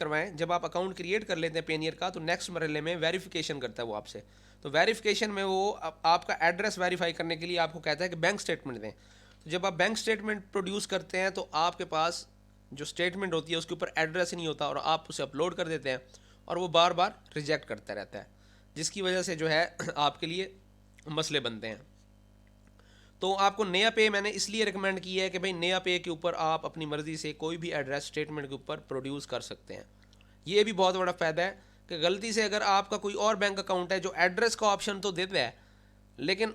करवाएं, जब आप अकाउंट क्रिएट कर लेते हैं पेनियर का, तो नेक्स्ट मरहले में वेरिफिकेशन करता है वो आपसे। तो वेरिफिकेशन में वो आपका एड्रेस वेरीफाई करने के लिए आपको कहता है कि बैंक स्टेटमेंट दें। तो जब आप बैंक स्टेटमेंट प्रोड्यूस करते हैं तो आपके पास जो स्टेटमेंट होती है उसके ऊपर एड्रेस नहीं होता, और आप उसे अपलोड कर देते हैं और वो बार बार रिजेक्ट करता रहता है, जिसकी वजह से जो है आपके लिए मसले बनते हैं। तो आपको नया पे मैंने इसलिए रिकमेंड किया है कि भाई नया पे के ऊपर आप अपनी मर्ज़ी से कोई भी एड्रेस स्टेटमेंट के ऊपर प्रोड्यूस कर सकते हैं। ये भी बहुत बड़ा फ़ायदा है कि गलती से अगर आपका कोई और बैंक अकाउंट है जो एड्रेस का ऑप्शन तो देता है, लेकिन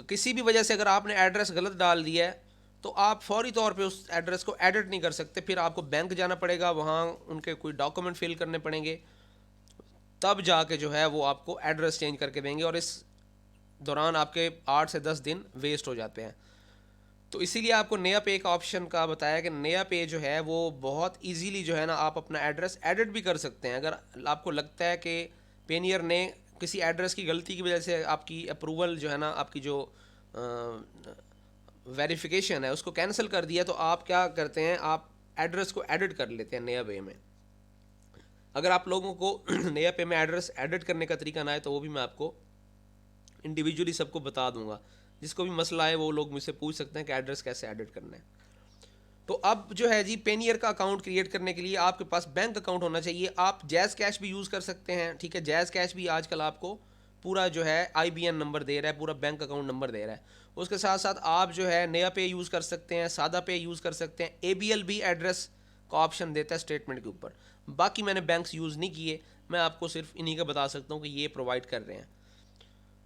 किसी भी वजह से अगर आपने एड्रेस गलत डाल दिया है तो आप फौरी तौर पे उस एड्रेस को एडिट नहीं कर सकते, फिर आपको बैंक जाना पड़ेगा, वहाँ उनके कोई डॉक्यूमेंट फिल करने पड़ेंगे, तब जाके जो है वो आपको एड्रेस चेंज करके देंगे, और इस दौरान आपके 8 से 10 दिन वेस्ट हो जाते हैं। तो इसीलिए आपको नया पे का ऑप्शन का बताया कि नया पे जो है वो बहुत इजीली जो है ना आप अपना एड्रेस एडिट भी कर सकते हैं। अगर आपको लगता है कि पेनियर ने किसी एड्रेस की गलती की वजह से आपकी अप्रूवल जो है ना, आपकी जो वेरिफिकेशन है उसको कैंसिल कर दिया, तो आप क्या करते हैं, आप एड्रेस को एडिट कर लेते हैं नया पे में। अगर आप लोगों को नया पे में एड्रेस एडिट करने का तरीका ना है तो वो भी मैं आपको इंडिविजुअली सबको बता दूंगा। जिसको भी मसला है वो लोग मुझसे पूछ सकते हैं कि एड्रेस कैसे एडिट करना है। तो अब जो है जी, पेनियर का अकाउंट क्रिएट करने के लिए आपके पास बैंक अकाउंट होना चाहिए। आप जैज़ कैश भी यूज़ कर सकते हैं, ठीक है। जैज़ कैश भी आजकल आपको पूरा जो है IBN नंबर दे रहा है, पूरा बैंक अकाउंट नंबर दे रहा है। उसके साथ साथ आप जो है नया पे यूज़ कर सकते हैं, सादा पे यूज़ कर सकते हैं। ABL भी एड्रेस का ऑप्शन देता है स्टेटमेंट के ऊपर। बाकी मैंने बैंक्स यूज़ नहीं किए, मैं आपको सिर्फ इन्हीं का बता सकता हूँ कि ये प्रोवाइड कर रहे हैं।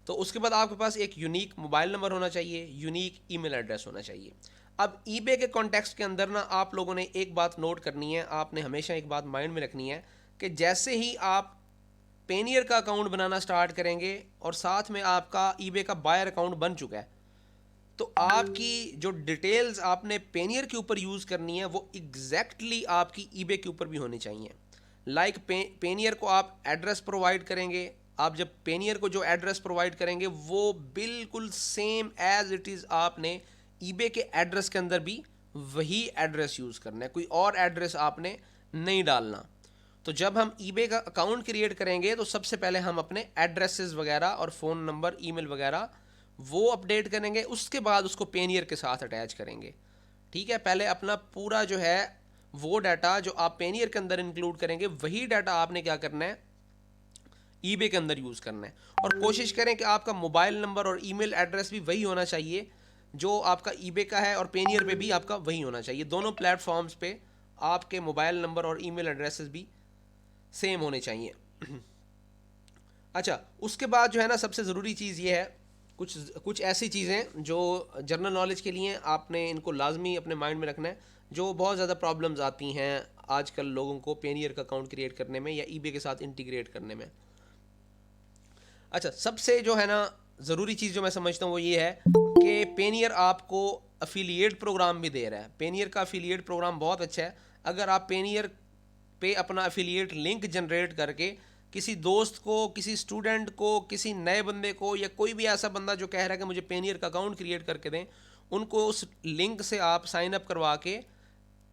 तो उसके बाद आपके पास एक यूनिक मोबाइल नंबर होना चाहिए, यूनिक ईमेल एड्रेस होना चाहिए। अब ईबे के कॉन्टेक्स्ट के अंदर ना आप लोगों ने एक बात नोट करनी है, आपने हमेशा एक बात माइंड में रखनी है कि जैसे ही आप पेनियर का अकाउंट बनाना स्टार्ट करेंगे और साथ में आपका ईबे का बायर अकाउंट बन चुका है, तो आपकी जो डिटेल्स आपने पेनियर के ऊपर यूज़ करनी है वो एग्जैक्टली आपकी ईबे के ऊपर भी होनी चाहिए। लाइक पेनियर को आप एड्रेस प्रोवाइड करेंगे, आप जब पेनियर को जो एड्रेस प्रोवाइड करेंगे वो बिल्कुल सेम एज इट इज़ आपने ईबे के एड्रेस के अंदर भी वही एड्रेस यूज़ करना है, कोई और एड्रेस आपने नहीं डालना। तो जब हम ईबे का अकाउंट क्रिएट करेंगे तो सबसे पहले हम अपने एड्रेसेस वगैरह और फ़ोन नंबर, ईमेल वगैरह वो अपडेट करेंगे, उसके बाद उसको पेनियर के साथ अटैच करेंगे। ठीक है, पहले अपना पूरा जो है वो डाटा जो आप पेनियर के अंदर इंक्लूड करेंगे वही डाटा आपने क्या करना है, ईबे के अंदर यूज़ करना है। और कोशिश करें कि आपका मोबाइल नंबर और ईमेल एड्रेस भी वही होना चाहिए जो आपका ईबे का है, और पेनियर पे भी आपका वही होना चाहिए। दोनों प्लेटफॉर्म्स पे आपके मोबाइल नंबर और ईमेल एड्रेसेस भी सेम होने चाहिए। अच्छा, उसके बाद जो है ना सबसे ज़रूरी चीज़ ये है, कुछ कुछ ऐसी चीज़ें जो जनरल नॉलेज के लिए आपने इनको लाजमी अपने माइंड में रखना है, जो बहुत ज़्यादा प्रॉब्लम्स आती हैं आजकल लोगों को पेनियर का अकाउंट क्रिएट करने में या ईबे के साथ इंटीग्रेट करने में। अच्छा, सबसे जो है ना ज़रूरी चीज़ जो मैं समझता हूँ वो ये है कि पेनियर आपको अफिलिएट प्रोग्राम भी दे रहा है। पेनियर का अफिलिएट प्रोग्राम बहुत अच्छा है। अगर आप पेनियर पे अपना अफिलिएट लिंक जनरेट करके किसी दोस्त को, किसी स्टूडेंट को, किसी नए बंदे को, या कोई भी ऐसा बंदा जो कह रहा है कि मुझे पेनियर का अकाउंट क्रिएट करके दें, उनको उस लिंक से आप साइन अप करवा के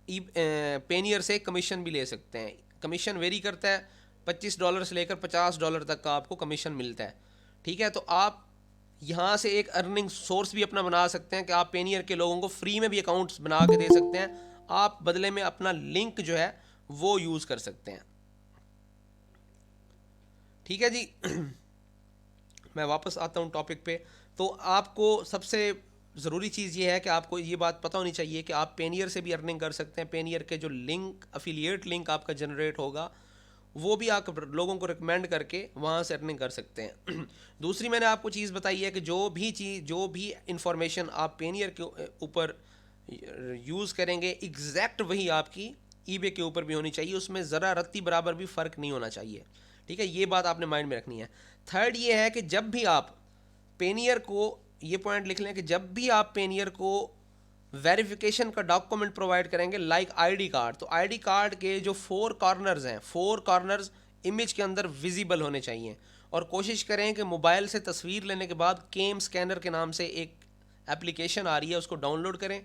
पेनियर से कमीशन भी ले सकते हैं। कमीशन वेरी करता है, $25 से लेकर $50 तक का आपको कमीशन मिलता है। ठीक है, तो आप यहाँ से एक अर्निंग सोर्स भी अपना बना सकते हैं कि आप पेनियर के लोगों को फ्री में भी अकाउंट्स बना के दे सकते हैं, आप बदले में अपना लिंक जो है वो यूज़ कर सकते हैं। ठीक है जी। मैं वापस आता हूँ टॉपिक पे। तो आपको सबसे ज़रूरी चीज़ ये है कि आपको ये बात पता होनी चाहिए कि आप पेनियर से भी अर्निंग कर सकते हैं। पेनियर के जो लिंक, अफिलिएट लिंक आपका जनरेट होगा, वो भी आप लोगों को रिकमेंड करके वहाँ से अर्निंग कर सकते हैं। दूसरी मैंने आपको चीज़ बताई है कि जो भी इंफॉर्मेशन आप पेनियर के ऊपर यूज़ करेंगे, एग्जैक्ट वही आपकी ईबे के ऊपर भी होनी चाहिए, उसमें ज़रा रत्ती बराबर भी फ़र्क नहीं होना चाहिए। ठीक है, ये बात आपने माइंड में रखनी है। थर्ड ये है कि जब भी आप पेनियर को, ये पॉइंट लिख लें कि जब भी आप पेनियर को वेरिफिकेशन का डॉक्यूमेंट प्रोवाइड करेंगे लाइक आईडी कार्ड, तो आईडी कार्ड के जो 4 कॉर्नर्स हैं, 4 कॉर्नर्स इमेज के अंदर विजिबल होने चाहिए। और कोशिश करें कि मोबाइल से तस्वीर लेने के बाद केम स्कैनर के नाम से एक एप्लीकेशन आ रही है, उसको डाउनलोड करें,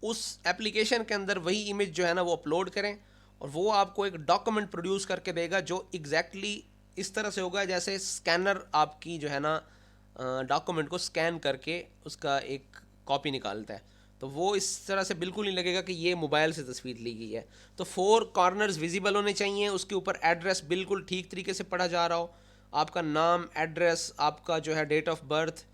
उस एप्लीकेशन के अंदर वही इमेज जो है ना वो अपलोड करें, और वो आपको एक डॉक्यूमेंट प्रोड्यूस करके देगा जो एग्जैक्टली इस तरह से होगा जैसे स्कैनर आपकी जो है ना डॉक्यूमेंट को स्कैन करके उसका एक कॉपी निकालता है। तो वो इस तरह से बिल्कुल नहीं लगेगा कि ये मोबाइल से तस्वीर ली गई है। तो 4 कॉर्नर्स विजिबल होने चाहिए, उसके ऊपर एड्रेस बिल्कुल ठीक तरीके से पढ़ा जा रहा हो, आपका नाम, एड्रेस, आपका जो है date of birth,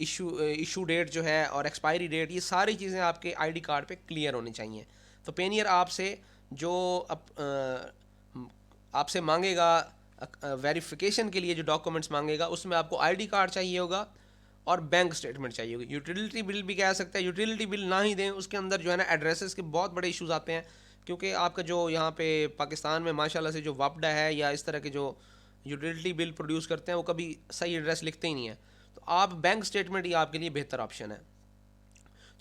issue date जो है और एक्सपायरी डेट, ये सारी चीज़ें आपके आईडी कार्ड पे क्लियर होनी चाहिए। तो पेनियर आपसे जो आपसे मांगेगा वेरिफिकेशन के लिए जो डॉक्यूमेंट्स मांगेगा उसमें आपको आईडी कार्ड चाहिए होगा और बैंक स्टेटमेंट चाहिए होगी। यूटिलिटी बिल भी कह सकते हैं, यूटिलिटी बिल ना ही दें, उसके अंदर जो है ना एड्रेसेस के बहुत बड़े इश्यूज आते हैं, क्योंकि आपका जो यहाँ पे पाकिस्तान में माशाल्लाह से जो वापडा है या इस तरह के जो यूटिलिटी बिल प्रोड्यूस करते हैं वो कभी सही एड्रेस लिखते ही नहीं है। तो आप बैंक स्टेटमेंट ही आपके लिए बेहतर ऑप्शन है।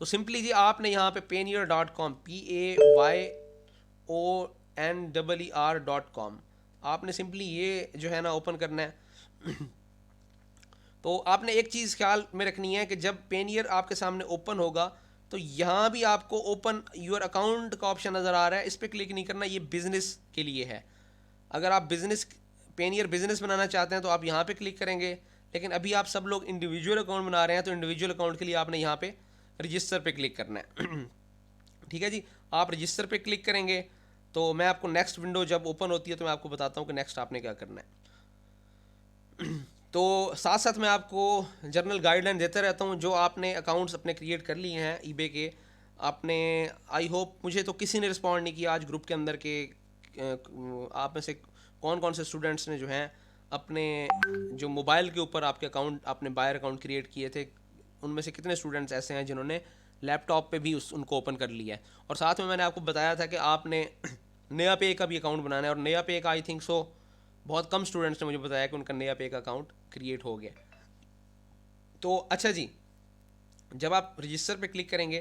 तो सिंपली जी आपने यहाँ पे payoneer.com PAYONER.com आपने सिंपली ये जो है ना ओपन करना है। तो आपने एक चीज़ ख्याल में रखनी है कि जब पेनियर आपके सामने ओपन होगा तो यहाँ भी आपको ओपन योर अकाउंट का ऑप्शन नज़र आ रहा है, इस पर क्लिक नहीं करना, ये बिज़नेस के लिए है। अगर आप पेनियर बिज़नेस बनाना चाहते हैं तो आप यहाँ पे क्लिक करेंगे, लेकिन अभी आप सब लोग इंडिविजुअल अकाउंट बना रहे हैं तो इंडिविजुअल अकाउंट के लिए आपने यहाँ पे रजिस्टर पे क्लिक करना है। ठीक है जी, आप रजिस्टर पे क्लिक करेंगे तो मैं आपको नेक्स्ट विंडो जब ओपन होती है तो मैं आपको बताता हूँ कि नेक्स्ट आपने क्या करना है। तो साथ साथ मैं आपको जर्नल गाइडलाइन देता रहता हूँ। जो आपने अकाउंट्स अपने क्रिएट कर लिए हैं ईबे के, आपने आई होप, मुझे तो किसी ने रिस्पॉन्ड नहीं किया आज ग्रुप के अंदर के आप में से कौन कौन से स्टूडेंट्स ने जो हैं अपने जो मोबाइल के ऊपर आपके अकाउंट, आपने बायर अकाउंट क्रिएट किए थे, उनमें से कितने स्टूडेंट्स ऐसे हैं जिन्होंने लैपटॉप पे भी उनको ओपन कर लिया है। और साथ में मैंने आपको बताया था कि आपने नया पे का भी अकाउंट बनाना है, और नया पे का आई थिंक सो बहुत कम स्टूडेंट्स ने मुझे बताया कि उनका नया पे का अकाउंट क्रिएट हो गया। तो अच्छा जी, जब आप रजिस्टर पे क्लिक करेंगे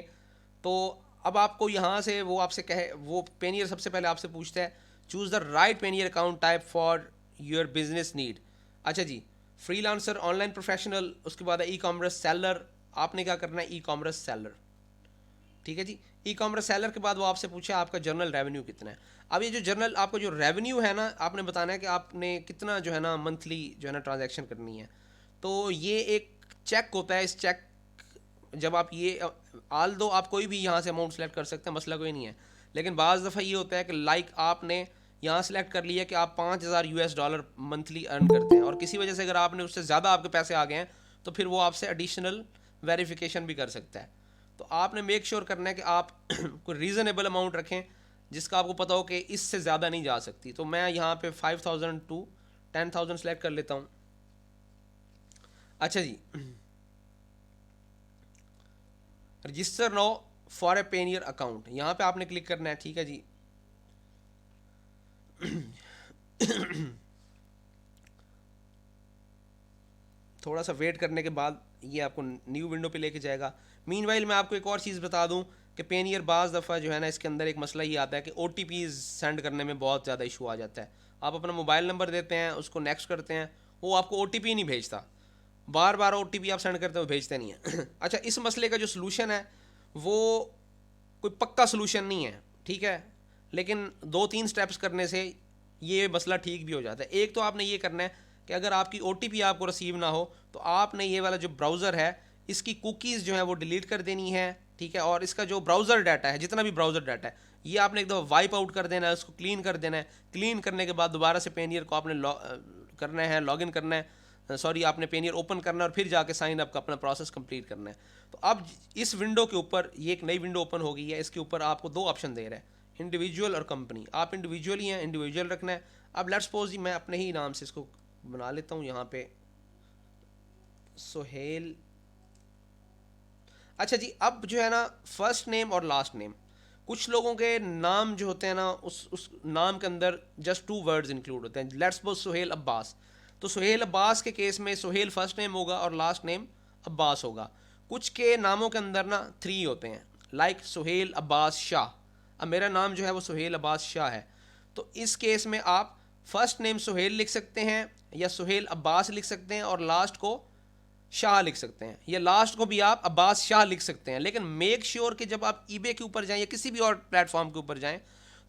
तो अब आपको यहाँ से वो आपसे कहे, वो पेनियर सबसे पहले आपसे पूछता है choose the right Payeer account type for your business need. अच्छा जी, फ्रीलांसर, ऑनलाइन प्रोफेशनल, उसके बाद ई कॉमर्स सेलर, आपने क्या करना है ई कॉमर्स सेलर। ठीक है जी, ई कॉमर्स सेलर के बाद वो आपसे पूछे आपका जर्नल रेवेन्यू कितना है। अब ये जो जर्नल आपका जो रेवेन्यू है ना, आपने बताना है कि आपने कितना जो है ना मंथली जो है ना ट्रांजैक्शन करनी है। तो ये एक चेक होता है, इस चेक जब आप ये आल दो आप कोई भी यहाँ से अमाउंट सेलेक्ट कर सकते हैं, मसला कोई नहीं है, लेकिन बाज़ दफ़ा ये होता है कि लाइक आपने यहाँ सेलेक्ट कर लिया कि आप $5000 मंथली अर्न करते हैं और किसी वजह से अगर आपने उससे ज़्यादा आपके पैसे आ गए हैं तो फिर वो आपसे एडिशनल वेरिफिकेशन भी कर सकता है। तो आपने मेक श्योर करना है कि आप कोई रीज़नेबल अमाउंट रखें जिसका आपको पता हो कि इससे ज़्यादा नहीं जा सकती। तो मैं यहाँ पे 5000 टू 10,000 सेलेक्ट कर लेता हूँ। अच्छा जी, register now for a Payoneer account, यहाँ पे आपने क्लिक करना है। ठीक है जी, थोड़ा सा वेट करने के बाद ये आपको न्यू विंडो पे लेके जाएगा। मीनवाइल मैं आपको एक और चीज़ बता दूं कि पेनियर बाज़ दफ़ा जो है ना इसके अंदर एक मसला ये आता है कि OTPs सेंड करने में बहुत ज़्यादा इशू आ जाता है। आप अपना मोबाइल नंबर देते हैं, उसको नेक्स्ट करते हैं, वो आपको OTP नहीं भेजता, बार बार OTP आप सेंड करते हो, भेजते नहीं है। अच्छा, इस मसले का जो सलूशन है वो कोई पक्का सलूशन नहीं है, ठीक है, लेकिन 2-3 स्टेप्स करने से ये मसला ठीक भी हो जाता है। एक तो आपने ये करना है कि अगर आपकी OTP आपको रिसीव ना हो तो आपने ये वाला जो ब्राउज़र है इसकी कुकीज़ जो है वो डिलीट कर देनी है। ठीक है, और इसका जो ब्राउज़र डाटा है, जितना भी ब्राउज़र डाटा है, ये आपने एक दफ़ा वाइप आउट कर देना है, उसको क्लीन कर देना है। क्लीन करने के बाद दोबारा से पेनियर को आपने करना है, लॉगिन करना है, सॉरी आपने पेनियर ओपन करना है और फिर जाके साइन अप का अपना प्रोसेस कंप्लीट करना है। तो अब इस विंडो के ऊपर ये एक नई विंडो ओपन हो गई है, इसके ऊपर आपको 2 ऑप्शन दे रहा है, इंडिविजुअल और कंपनी। आप इंडिविजुअल ही हैं, इंडिविजुअल रखना है। अब लेट्स सपोज जी मैं अपने ही नाम से इसको बना लेता हूँ यहाँ पे, सोहेल। अच्छा जी, अब जो है ना फर्स्ट नेम और लास्ट नेम, कुछ लोगों के नाम जो होते हैं ना उस नाम के अंदर जस्ट 2 वर्ड्स इंक्लूड होते हैं। लेट्स सपोज सोहेल अब्बास, तो सोहेल अब्बास के केस में सोहेल फर्स्ट नेम होगा और लास्ट नेम अब्बास होगा। कुछ के नामों के अंदर ना 3 होते हैं, लाइक सोहेल अब्बास शाह। अब मेरा नाम जो है वो सोहेल अब्बास शाह है, तो इस केस में आप फर्स्ट नेम सोहेल लिख सकते हैं या सोहेल अब्बास लिख सकते हैं और लास्ट को शाह लिख सकते हैं, या लास्ट को भी आप अब्बास शाह लिख सकते हैं। लेकिन मेक श्योर कि जब आप ईबे के ऊपर जाएं या किसी भी और प्लेटफॉर्म के ऊपर जाएं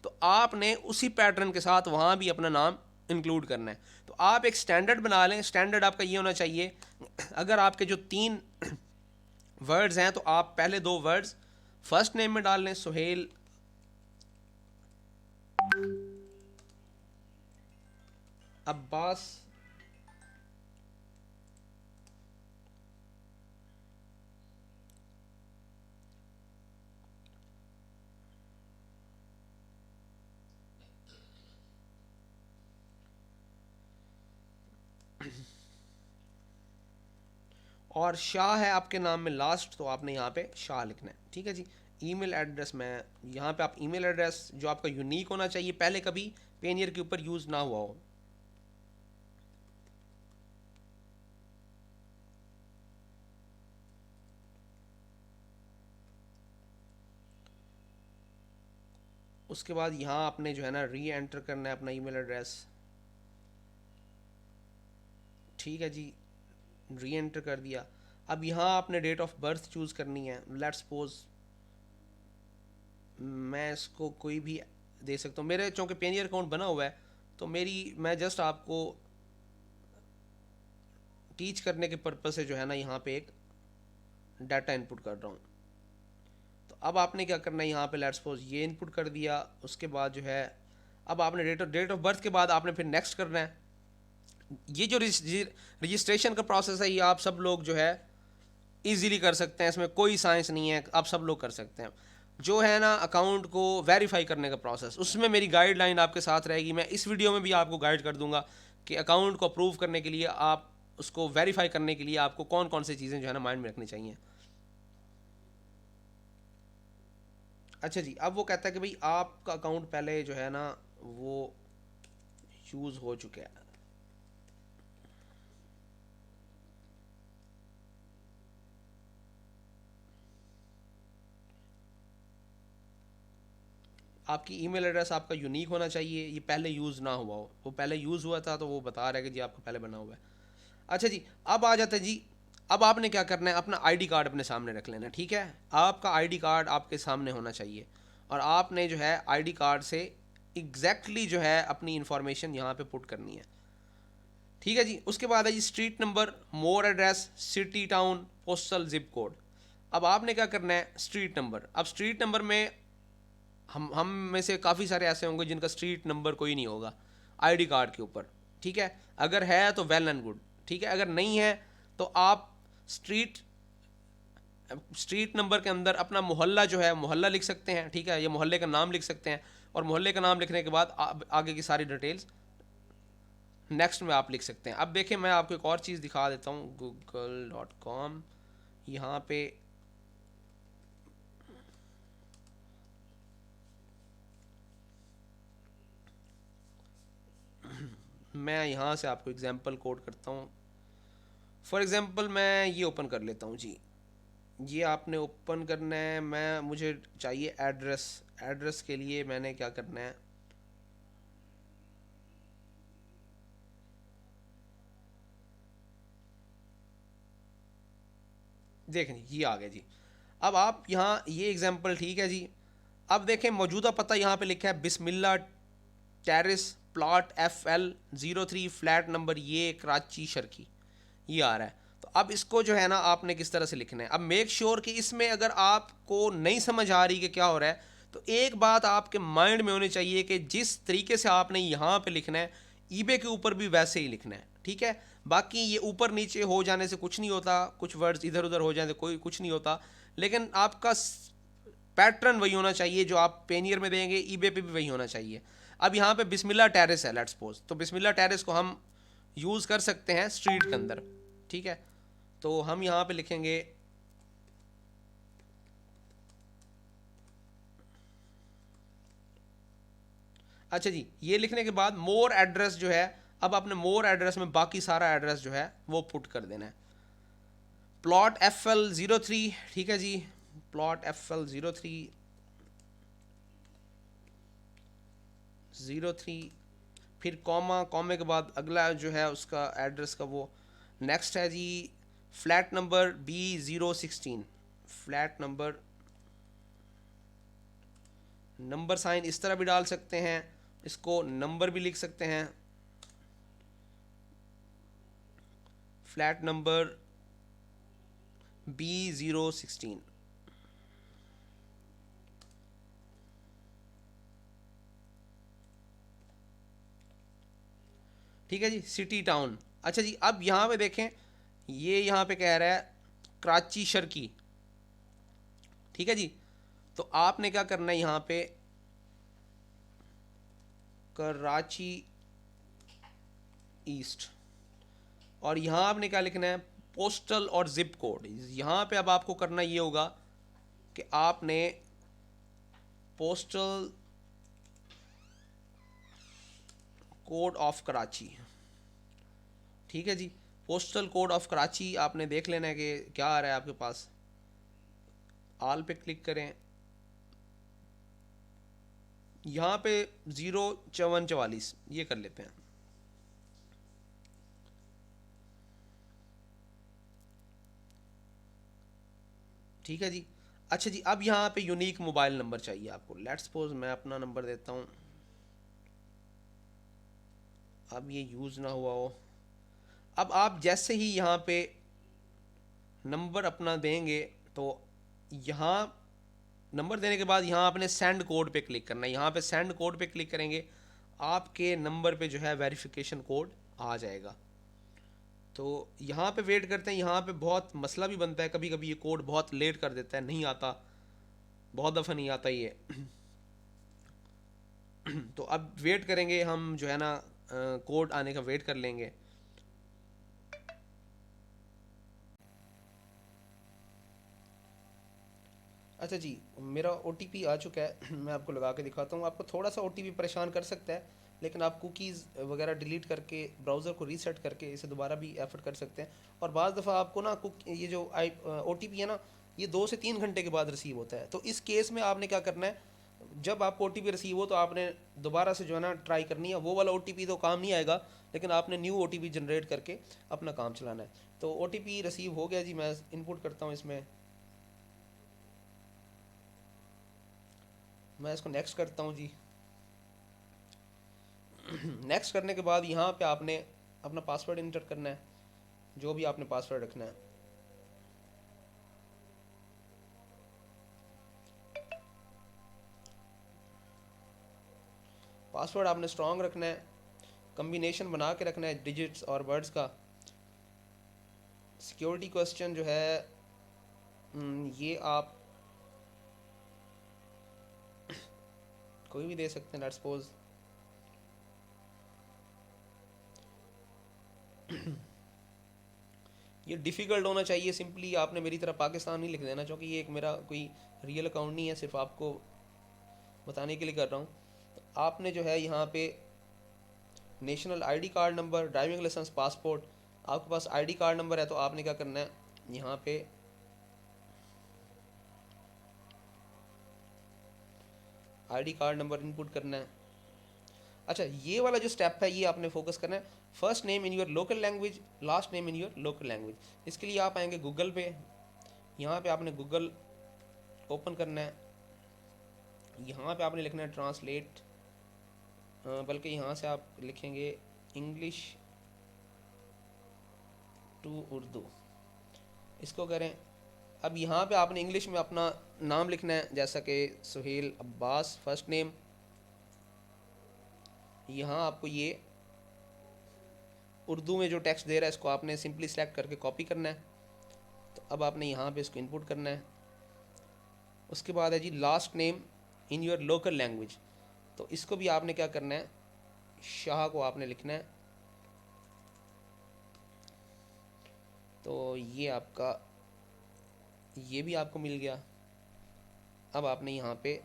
तो आपने उसी पैटर्न के साथ वहाँ भी अपना नाम इंक्लूड करना है। तो आप एक स्टैंडर्ड बना लें। स्टैंडर्ड आपका ये होना चाहिए, अगर आपके जो 3 वर्ड्स हैं तो आप पहले 2 वर्ड्स फर्स्ट नेम में डाल लें, सुहेल अब्बास और शाह है आपके नाम में लास्ट, तो आपने यहाँ पे शाह लिखना है। ठीक है जी। ईमेल एड्रेस में यहाँ पे आप ईमेल एड्रेस जो आपका यूनिक होना चाहिए, पहले कभी पेनियर के ऊपर यूज़ ना हुआ हो। उसके बाद यहाँ आपने जो है ना री एंटर करना है अपना ईमेल एड्रेस। ठीक है जी, री एंटर कर दिया। अब यहाँ आपने डेट ऑफ बर्थ चूज़ करनी है। लेट्स सपोज मैं इसको कोई भी दे सकता हूँ, मेरे चूँकि पेनियर अकाउंट बना हुआ है तो मैं जस्ट आपको टीच करने के पर्पज़ से जो है ना यहाँ पे एक डाटा इनपुट कर रहा हूँ। तो अब आपने क्या करना है, यहाँ पे लेट्स सपोज ये इनपुट कर दिया। उसके बाद जो है अब आपने डेट ऑफ बर्थ के बाद आपने फिर नेक्स्ट करना है। ये जो रजिस्ट्रेशन का प्रोसेस है ये आप सब लोग जो है इजीली कर सकते हैं, इसमें कोई साइंस नहीं है, आप सब लोग कर सकते हैं। जो है ना अकाउंट को वेरीफाई करने का प्रोसेस, उसमें मेरी गाइडलाइन आपके साथ रहेगी। मैं इस वीडियो में भी आपको गाइड कर दूंगा कि अकाउंट को अप्रूव करने के लिए, आप उसको वेरीफाई करने के लिए आपको कौन कौन सी चीज़ें जो है ना माइंड में रखनी चाहिए। अच्छा जी, अब वो कहता है कि भाई आपका अकाउंट पहले जो है ना वो यूज़ हो चुका है। आपकी ईमेल एड्रेस आपका यूनिक होना चाहिए, ये पहले यूज़ ना हुआ हो। वो पहले यूज़ हुआ था तो वो बता रहा है कि जी आपका पहले बना हुआ है। अच्छा जी, अब आ जाता है जी, अब आपने क्या करना है, अपना आईडी कार्ड अपने सामने रख लेना। ठीक है, आपका आईडी कार्ड आपके सामने होना चाहिए और आपने जो है आईडी कार्ड से एग्जैक्टली जो है अपनी इंफॉर्मेशन यहाँ पे पुट करनी है। ठीक है जी। उसके बाद है जी street number, more address, city town, postal zip code. अब आपने क्या करना है, स्ट्रीट नंबर। अब स्ट्रीट नंबर में हम में से काफ़ी सारे ऐसे होंगे जिनका स्ट्रीट नंबर कोई नहीं होगा आईडी कार्ड के ऊपर। ठीक है, अगर है तो वेल एंड गुड। ठीक है, अगर नहीं है तो आप स्ट्रीट स्ट्रीट नंबर के अंदर अपना मोहल्ला जो है मोहल्ला लिख सकते हैं। ठीक है, ये मोहल्ले का नाम लिख सकते हैं और मोहल्ले का नाम लिखने के बाद आगे की सारी डिटेल्स नेक्स्ट में आप लिख सकते हैं। अब देखें, मैं आपको एक और चीज़ दिखा देता हूँ, google.com। यहाँ पे मैं यहाँ से आपको एग्जांपल कोड करता हूँ। फॉर एग्जांपल मैं ये ओपन कर लेता हूँ जी। ये आपने ओपन करना है, मुझे चाहिए एड्रेस। एड्रेस के लिए मैंने क्या करना है, देखें ये आ गया जी। अब आप यहाँ ये एग्जांपल, ठीक है जी। अब देखें मौजूदा पता यहाँ पे लिखा है Bismillah terrace, plot FL03, flat number ये, कराची शर्की, ये आ रहा है। तो अब इसको जो है ना आपने किस तरह से लिखना है। अब मेक श्योर कि इसमें अगर आपको नहीं समझ आ रही कि क्या हो रहा है, तो एक बात आपके माइंड में होनी चाहिए कि जिस तरीके से आपने यहाँ पे लिखना है, ईबे के ऊपर भी वैसे ही लिखना है। ठीक है, बाकी ये ऊपर नीचे हो जाने से कुछ नहीं होता, कुछ वर्ड्स इधर उधर हो जाने से कोई कुछ नहीं होता, लेकिन आपका पैटर्न वही होना चाहिए जो आप पेनियर में देंगे, ईबे पे भी वही होना चाहिए। अब यहाँ पे बिस्मिल्ला टेरेस है लेट्स सपोज, तो बिस्मिल्ला टेरेस को हम यूज़ कर सकते हैं स्ट्रीट के अंदर। ठीक है, तो हम यहाँ पे लिखेंगे अच्छा जी, ये लिखने के बाद मोर एड्रेस जो है, अब आपने मोर एड्रेस में बाकी सारा एड्रेस जो है वो पुट कर देना है। प्लॉट FL03, ठीक है जी, प्लॉट FL03 फिर कॉमा, कॉमे के बाद अगला जो है उसका एड्रेस का वो नेक्स्ट है जी, flat number B016, flat number number sign इस तरह भी डाल सकते हैं, इसको नंबर भी लिख सकते हैं, फ्लैट नंबर B016। ठीक है जी, सिटी टाउन। अच्छा जी, अब यहाँ पे देखें, ये यहाँ पे कह रहा है कराची शर्की। ठीक है जी, तो आपने क्या करना है, यहाँ पे कराची ईस्ट, और यहाँ आपने क्या लिखना है, पोस्टल और जिप कोड। यहाँ पे अब आपको करना ये होगा कि आपने पोस्टल कोड ऑफ कराची, ठीक है जी, पोस्टल कोड ऑफ कराची आपने देख लेना है कि क्या आ रहा है आपके पास। आल पे क्लिक करें, यहाँ पे 05444 ये कर लेते हैं। ठीक है जी। अच्छा जी, अब यहाँ पे यूनिक मोबाइल नंबर चाहिए आपको। लेट्स सपोज मैं अपना नंबर देता हूँ, अब ये यूज़ ना हुआ हो। अब आप जैसे ही यहाँ पे नंबर अपना देंगे, तो यहाँ नंबर देने के बाद यहाँ आपने सेंड कोड पे क्लिक करना है। यहाँ पे सेंड कोड पे क्लिक करेंगे, आपके नंबर पे जो है वेरिफिकेशन कोड आ जाएगा। तो यहाँ पे वेट करते हैं। यहाँ पे बहुत मसला भी बनता है, कभी कभी ये कोड बहुत लेट कर देता है, नहीं आता, बहुत दफ़ा नहीं आता ये। तो अब वेट करेंगे हम, जो है ना, कोड आने का वेट कर लेंगे। अच्छा जी, मेरा OTP आ चुका है। मैं आपको लगा के दिखाता हूँ। आपको थोड़ा सा OTP परेशान कर सकता है, लेकिन आप कुकीज़ वगैरह डिलीट करके ब्राउज़र को रीसेट करके इसे दोबारा भी एफर्ट कर सकते हैं। और बाज़ दफ़ा आपको ना ये जो OTP है ना, ये 2 से 3 घंटे के बाद रिसीव होता है। तो इस केस में आपने क्या करना है, जब आपको OTP रिसीव हो तो आपने दोबारा से जो है ना ट्राई करनी है। वो वाला OTP तो काम नहीं आएगा, लेकिन आपने न्यू OTP जनरेट करके अपना काम चलाना है। तो OTP रिसीव हो गया जी, मैं इनपुट करता हूँ इसमें। मैं इसको नेक्स्ट करता हूँ जी। नेक्स्ट करने के बाद यहाँ पे आपने अपना पासवर्ड इंटर करना है, जो भी आपने पासवर्ड रखना है। पासवर्ड आपने स्ट्रॉन्ग रखना है, कम्बिनेशन बना के रखना है डिजिट्स और वर्ड्स का। सिक्योरिटी क्वेश्चन जो है, ये आप कोई भी दे सकते हैं। लेट्स सपोज ये डिफ़िकल्ट होना चाहिए। सिंपली आपने मेरी तरह पाकिस्तान नहीं लिख देना, क्योंकि ये एक मेरा कोई रियल अकाउंट नहीं है, सिर्फ आपको बताने के लिए कर रहा हूँ। तो आपने जो है यहाँ पे national ID card number, driving licence, passport, आपके पास ID कार्ड नंबर है तो आपने क्या करना है, यहाँ पे ID कार्ड नंबर इनपुट करना है। अच्छा, ये वाला जो स्टेप है ये आपने फोकस करना है। First name in your local language, last name in your local language. इसके लिए आप आएंगे गूगल पे, यहाँ पे आपने गूगल ओपन करना है। यहाँ पे आपने लिखना है ट्रांसलेट, बल्कि यहाँ से आप लिखेंगे इंग्लिश टू उर्दू, इसको करें। अब यहाँ पे आपने इंग्लिश में अपना नाम लिखना है, जैसा कि सुहेल अब्बास फर्स्ट नेम। यहाँ आपको ये उर्दू में जो टेक्स्ट दे रहा है इसको आपने सिंपली सेलेक्ट करके कॉपी करना है। तो अब आपने यहाँ पे इसको इनपुट करना है। उसके बाद है जी last name in your local language. तो इसको भी आपने क्या करना है, शाह को आपने लिखना है। तो ये आपका, ये भी आपको मिल गया। अब आपने यहाँ पे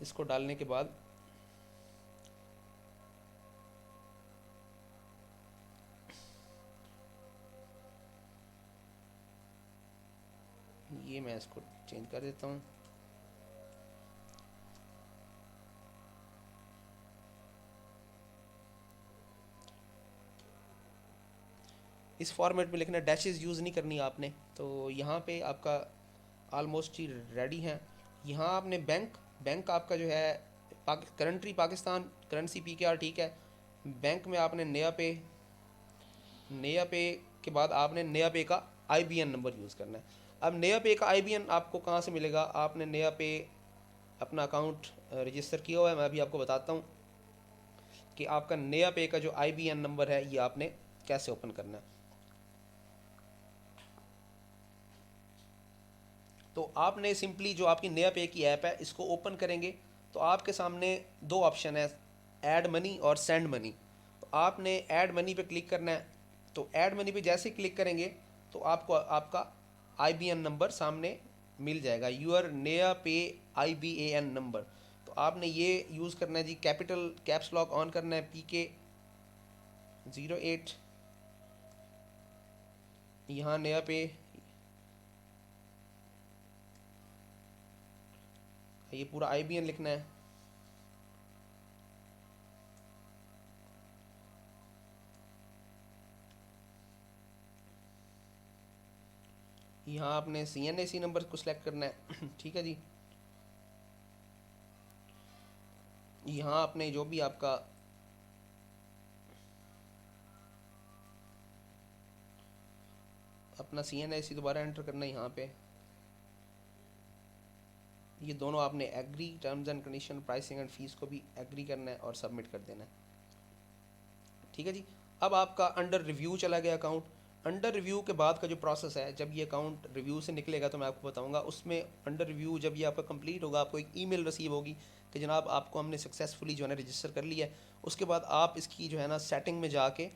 इसको डालने के बाद ये मैं इसको चेंज कर देता हूँ। इस फॉर्मेट में लिखना है, डैशेस यूज़ नहीं करनी आपने। तो यहाँ पे आपका ऑलमोस्ट ही रेडी हैं। यहाँ आपने बैंक आपका जो है करंट्री पाकिस्तान, करेंसी PKR, ठीक है। बैंक में आपने नया पे के बाद आपने नया पे का IBN नंबर यूज़ करना है। अब नया पे का IBN आपको कहाँ से मिलेगा? आपने नया पे अपना अकाउंट रजिस्टर किया हुआ है, मैं अभी आपको बताता हूँ कि आपका नया पे का जो IBN नंबर है ये आपने कैसे ओपन करना है। तो आपने सिंपली जो आपकी नया पे की ऐप है इसको ओपन करेंगे तो आपके सामने दो ऑप्शन है, ऐड मनी और सेंड मनी। तो आपने ऐड मनी पे क्लिक करना है। तो ऐड मनी पे जैसे ही क्लिक करेंगे तो आपको आपका IBN नंबर सामने मिल जाएगा, यूर नया पे IBAN नंबर। तो आपने ये यूज़ करना है जी, कैपिटल कैप्स लॉक ऑन करना है, PK08। यहाँ नया पे ये पूरा IBN लिखना है। यहाँ आपने CNAC नंबर को सिलेक्ट करना है ठीक है जी। यहाँ आपने जो भी आपका अपना CNAC दोबारा एंटर करना है। यहाँ पे ये दोनों आपने agree, terms and condition, pricing and fees को भी एग्री करना है और सबमिट कर देना है, ठीक है जी। अब आपका अंडर रिव्यू चला गया अकाउंट। अंडर रिव्यू के बाद का जो प्रोसेस है, जब ये अकाउंट रिव्यू से निकलेगा तो मैं आपको बताऊंगा। उसमें अंडर रिव्यू जब ये आपका कंप्लीट होगा आपको एक ईमेल रिसीव होगी कि जनाब आपको हमने सक्सेसफुली जो है ना रजिस्टर कर लिया है। उसके बाद आप इसकी जो है ना सेटिंग में जाके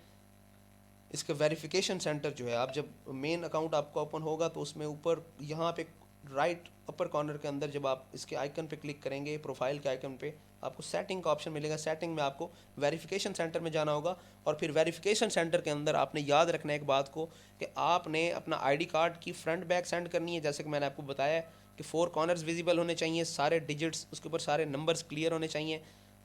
इसका वेरिफिकेशन सेंटर जो है, आप जब मेन अकाउंट आपका ओपन होगा तो उसमें ऊपर यहाँ पे राइट अपर कॉर्नर के अंदर जब आप इसके आइकन पे क्लिक करेंगे, प्रोफाइल के आइकन पे, आपको सेटिंग का ऑप्शन मिलेगा। सेटिंग में आपको वेरिफिकेशन सेंटर में जाना होगा और फिर वेरिफिकेशन सेंटर के अंदर आपने याद रखना है एक बात को कि आपने अपना ID कार्ड की फ्रंट बैक सेंड करनी है। जैसे कि मैंने आपको बताया कि 4 कॉर्नर्स विजिबल होने चाहिए, सारे डिजिट्स उसके ऊपर सारे नंबर्स क्लियर होने चाहिए।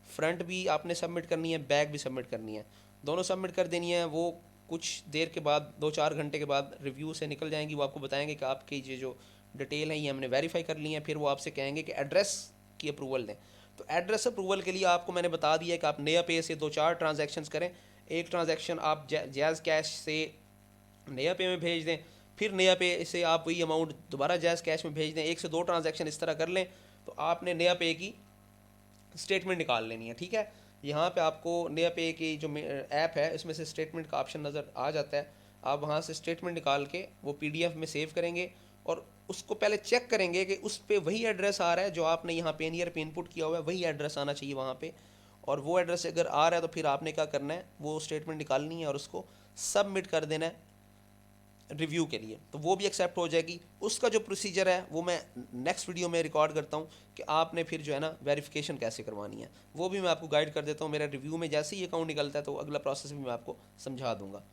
फ्रंट भी आपने सबमिट करनी है, बैक भी सबमिट करनी है, दोनों सबमिट कर देनी है। वो कुछ देर के बाद 2-4 घंटे के बाद रिव्यू से निकल जाएंगी। वो आपको बताएंगे कि आपकी ये जो डिटेल है ये हमने वेरीफाई कर ली है। फिर वो आपसे कहेंगे कि एड्रेस की अप्रूवल दें। तो एड्रेस अप्रूवल के लिए आपको मैंने बता दिया है कि आप नया पे से 2-4 ट्रांजैक्शंस करें। एक ट्रांजैक्शन आप जैज़ कैश से नया पे में भेज दें, फिर नया पे से आप वही अमाउंट दोबारा जैज़ कैश में भेज दें। 1 से 2 ट्रांजैक्शन इस तरह कर लें तो आपने नया पे की स्टेटमेंट निकाल लेनी है, ठीक है। यहाँ पे आपको नया पे की जो ऐप है इसमें से स्टेटमेंट का ऑप्शन नज़र आ जाता है। आप वहाँ से स्टेटमेंट निकाल के वो PDF में सेव करेंगे और उसको पहले चेक करेंगे कि उस पर वही एड्रेस आ रहा है जो आपने यहाँ पेनियर पे इनपुट किया हुआ है, वही एड्रेस आना चाहिए वहाँ पे। और वो एड्रेस अगर आ रहा है तो फिर आपने क्या करना है, वो स्टेटमेंट निकालनी है और उसको सबमिट कर देना है रिव्यू के लिए, तो वो भी एक्सेप्ट हो जाएगी। उसका जो प्रोसीजर है वो मैं नेक्स्ट वीडियो में रिकॉर्ड करता हूँ कि आपने फिर जो है ना वेरिफिकेशन कैसे करवानी है, वो भी मैं आपको गाइड कर देता हूँ। मेरा रिव्यू में जैसे ही अकाउंट निकलता है तो अगला प्रोसेस भी मैं आपको समझा दूँगा।